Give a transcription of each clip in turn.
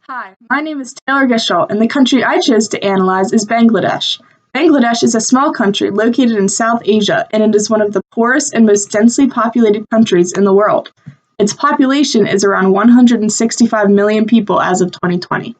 Hi, my name is Taylor Gischel, and the country I chose to analyze is Bangladesh. Bangladesh is a small country located in South Asia, and it is one of the poorest and most densely populated countries in the world. Its population is around 165 million people as of 2020.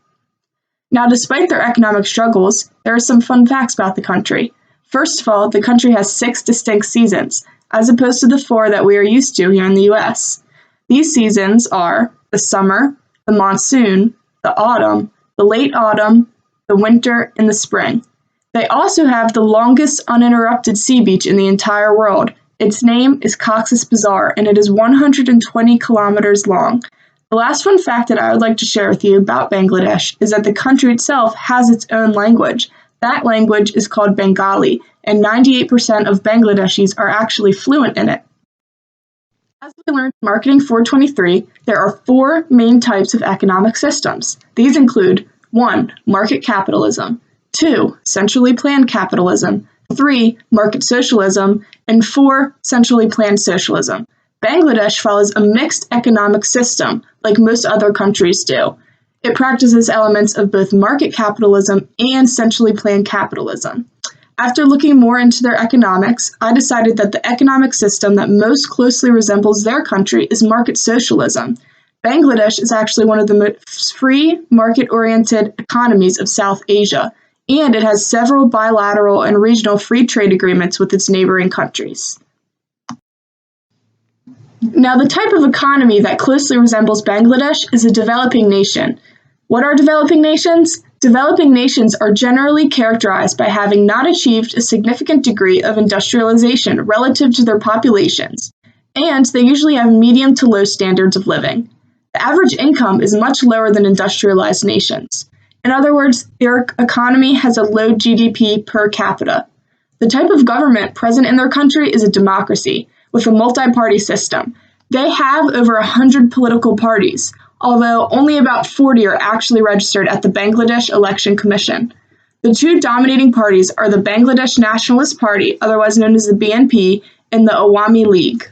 Now, despite their economic struggles, there are some fun facts about the country. First of all, the country has 6 distinct seasons, as opposed to the 4 that we are used to here in the US. These seasons are the summer, the monsoon, the autumn, the late autumn, the winter, and the spring. They also have the longest uninterrupted sea beach in the entire world. Its name is Coxs Bazar, and it is 120 kilometers long. The last fun fact that I would like to share with you about Bangladesh is that the country itself has its own language. That language is called Bengali, and 98% of Bangladeshis are actually fluent in it. As we learned in Marketing 423, there are 4 main types of economic systems. These include 1. Market capitalism, 2. Centrally planned capitalism, 3. Market socialism, and 4. Centrally planned socialism. Bangladesh follows a mixed economic system, like most other countries do. It practices elements of both market capitalism and centrally planned capitalism. After looking more into their economics, I decided that the economic system that most closely resembles their country is market socialism. Bangladesh is actually one of the most free, market-oriented economies of South Asia, and it has several bilateral and regional free trade agreements with its neighboring countries. Now, the type of economy that closely resembles Bangladesh is a developing nation. What are developing nations? Developing nations are generally characterized by having not achieved a significant degree of industrialization relative to their populations, and they usually have medium to low standards of living. The average income is much lower than industrialized nations. In other words, their economy has a low GDP per capita. The type of government present in their country is a democracy, with a multi-party system. They have over 100 political parties, although only about 40 are actually registered at the Bangladesh Election Commission. The 2 dominating parties are the Bangladesh Nationalist Party, otherwise known as the BNP, and the Awami League.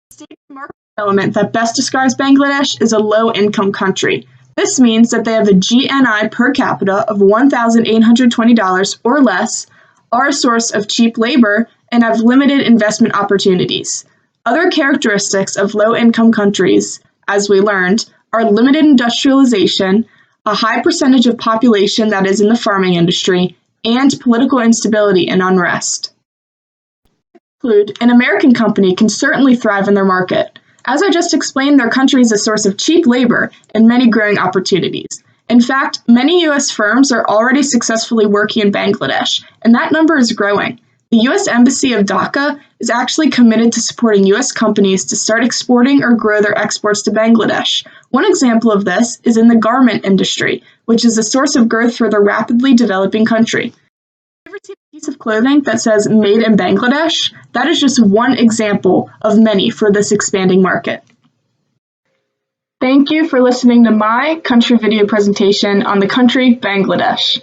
The state market element that best describes Bangladesh is a low-income country. This means that they have a GNI per capita of $1,820 or less, are a source of cheap labor, and have limited investment opportunities. Other characteristics of low-income countries, as we learned, are limited industrialization, a high percentage of population that is in the farming industry, and political instability and unrest. An American company can certainly thrive in their market. As I just explained, their country is a source of cheap labor and many growing opportunities. In fact, many U.S. firms are already successfully working in Bangladesh, and that number is growing. The U.S. Embassy of Dhaka is actually committed to supporting U.S. companies to start exporting or grow their exports to Bangladesh. One example of this is in the garment industry, which is a source of growth for the rapidly developing country. Have you ever seen a piece of clothing that says "Made in Bangladesh"? That is just one example of many for this expanding market. Thank you for listening to my country video presentation on the country Bangladesh.